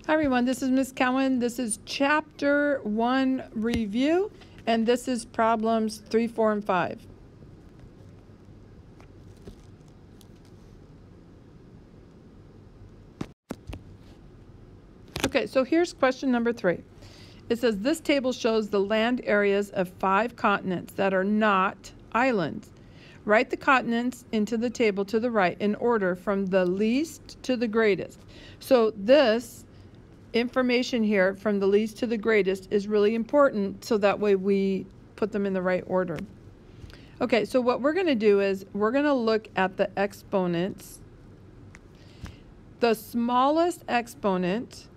Hi everyone, this is Ms. Cowan. This is chapter 1 review, and this is problems 3, 4, and 5. Okay, so here's question number 3. It says this table shows the land areas of 5 continents that are not islands. Write the continents into the table to the right in order from the least to the greatest. So this information here from the least to the greatest is really important, so that way we put them in the right order. Okay, so what we're going to do is we're going to look at the exponents. The smallest exponent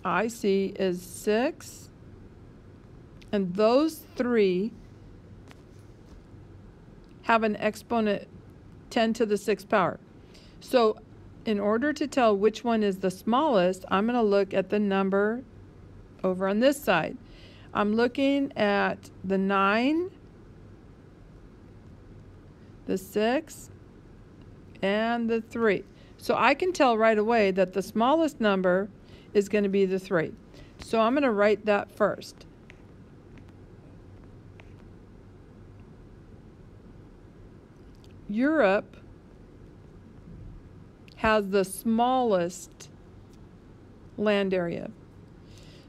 I see is 6, and those 3 have an exponent 10 to the 6th power. So in order to tell which one is the smallest, I'm going to look at the number over on this side. I'm looking at the 9, the 6, and the 3. So I can tell right away that the smallest number is going to be the 3. So I'm going to write that first. Europe has the smallest land area.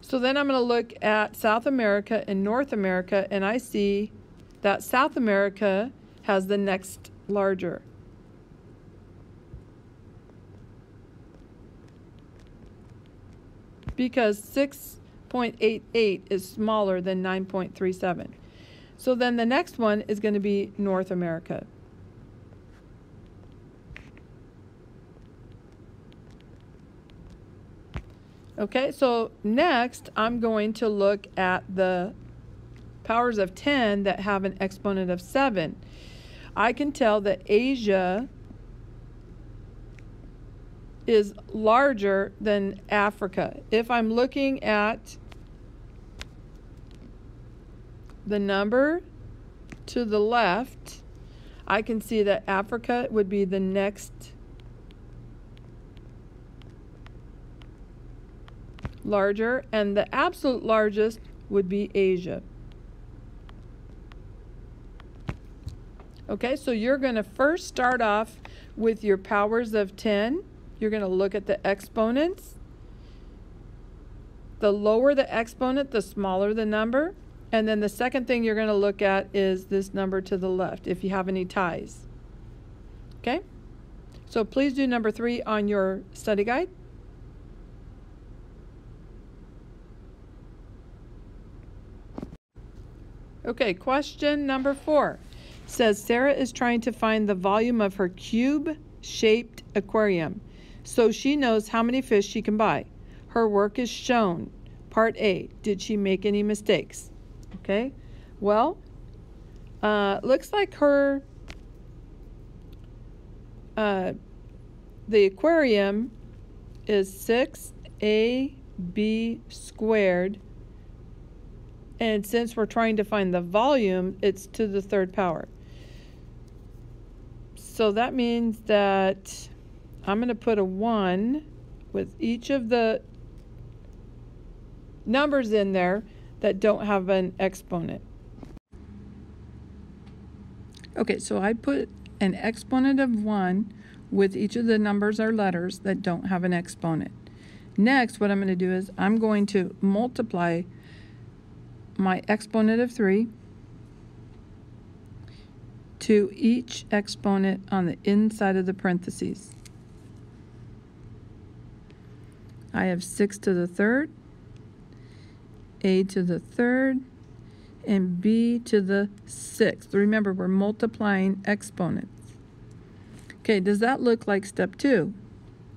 So then I'm going to look at South America and North America, and I see that South America has the next larger. Because 6.88 is smaller than 9.37. So then the next one is going to be North America. Okay, so next I'm going to look at the powers of 10 that have an exponent of 7. I can tell that Asia is larger than Africa. If I'm looking at the number to the left, I can see that Africa would be the next larger, and the absolute largest would be Asia. Okay, so you're going to first start off with your powers of 10. You're going to look at the exponents. The lower the exponent, the smaller the number. And then the second thing you're going to look at is this number to the left, if you have any ties. Okay? So please do number 3 on your study guide. Okay, question number 4 says Sarah is trying to find the volume of her cube-shaped aquarium so she knows how many fish she can buy. Her work is shown. Part A, did she make any mistakes? Okay, well, looks like her, the aquarium is 6ab squared. And since we're trying to find the volume, it's to the 3rd power. So that means that I'm going to put a 1 with each of the numbers in there that don't have an exponent. Okay, so I put an exponent of 1 with each of the numbers or letters that don't have an exponent. Next, what I'm going to do is I'm going to multiply my exponent of 3 to each exponent on the inside of the parentheses. I have 6 to the 3rd, a to the 3rd, and b to the 6th. Remember, we're multiplying exponents. Okay, does that look like step 2?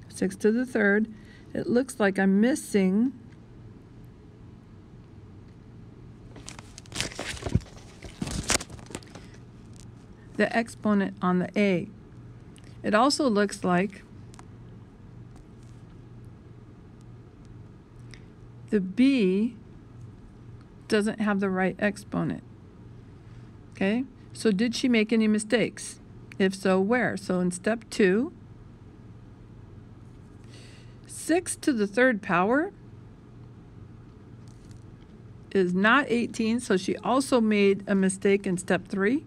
6 to the 3rd. It looks like I'm missing the exponent on the A. It also looks like the B doesn't have the right exponent. Okay, so did she make any mistakes? If so, where? So in step 2, 6 to the third power is not 18, so she also made a mistake in step 3.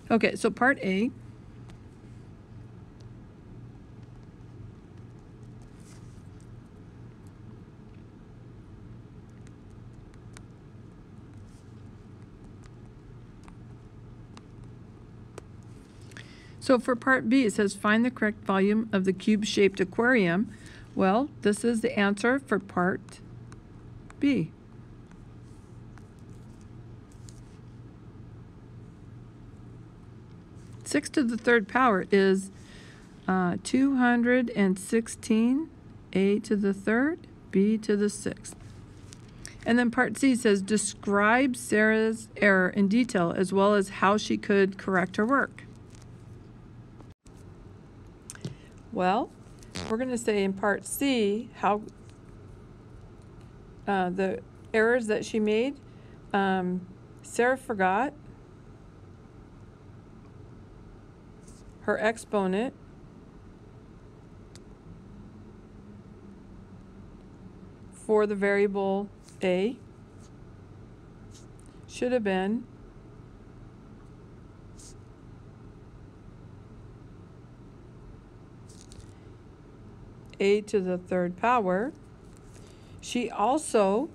Okay, so part A. So for part B, it says find the correct volume of the cube-shaped aquarium. Well, this is the answer for part B. Six to the third power is 216, A to the third, B to the sixth. And then part C says describe Sarah's error in detail as well as how she could correct her work. Well, we're going to say in part C how the errors that she made. Sarah forgot her exponent for the variable A should have been A to the third power. She also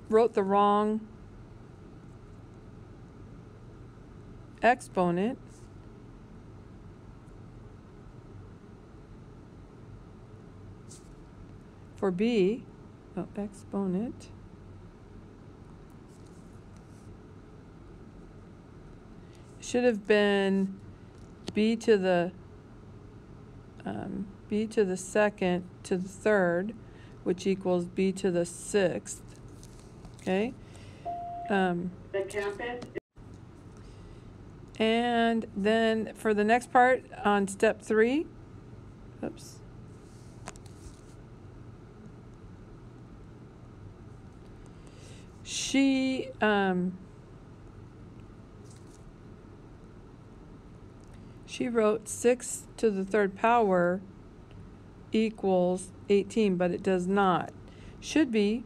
wrote the wrong exponent for B. Exponent should have been B to the second to the third, which equals B to the sixth. Okay. The campus. And then for the next part on step 3, oops. She wrote 6 to the third power equals 18, but it does not. Should be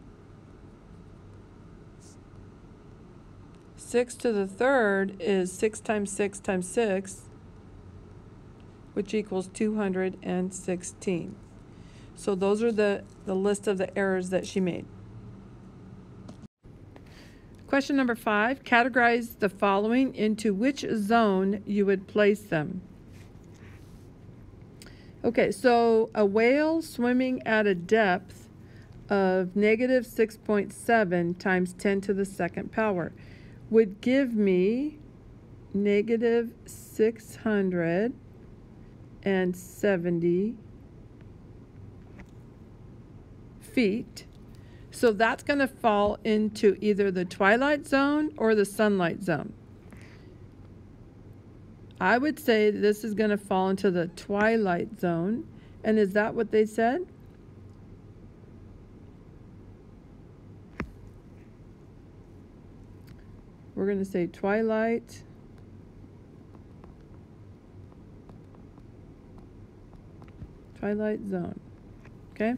6 to the third is 6 times 6 times 6, which equals 216. So those are the list of the errors that she made. Question number 5, categorize the following into which zone you would place them. Okay, so a whale swimming at a depth of negative 6.7 times 10 to the second power would give me negative 670 feet. So that's going to fall into either the twilight zone or the sunlight zone. I would say this is going to fall into the twilight zone. And is that what they said? We're going to say twilight zone. Okay?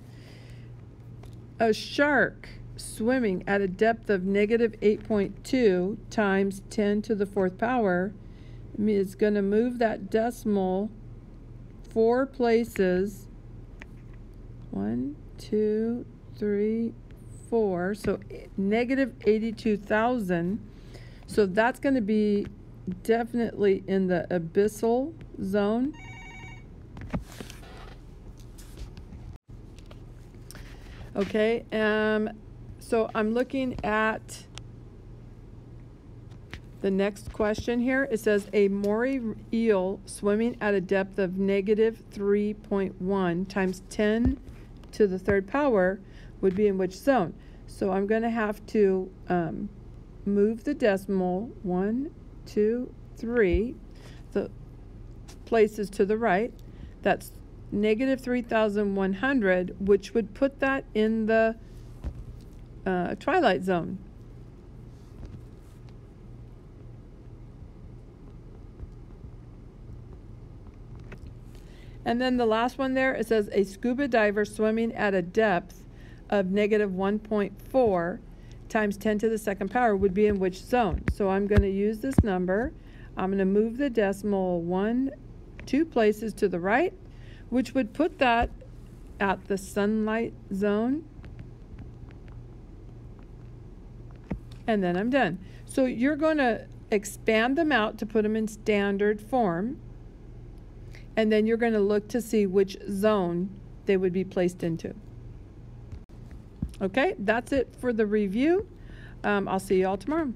A shark swimming at a depth of negative 8.2 times 10 to the fourth power is going to move that decimal 4 places. 1, 2, 3, 4. So negative 82,000. So that's going to be definitely in the abyssal zone. Okay, so I'm looking at the next question here. It says a moray eel swimming at a depth of negative 3.1 times 10 to the third power would be in which zone? So I'm going to have to move the decimal 1, 2, 3, the places to the right. That's negative 3,100, which would put that in the twilight zone. And then the last one there, it says a scuba diver swimming at a depth of negative 1.4 times 10 to the second power would be in which zone? So I'm going to use this number. I'm going to move the decimal 2 places to the right, which would put that at the sunlight zone. And then I'm done. So you're going to expand them out to put them in standard form. And then you're going to look to see which zone they would be placed into. Okay, that's it for the review. I'll see you all tomorrow.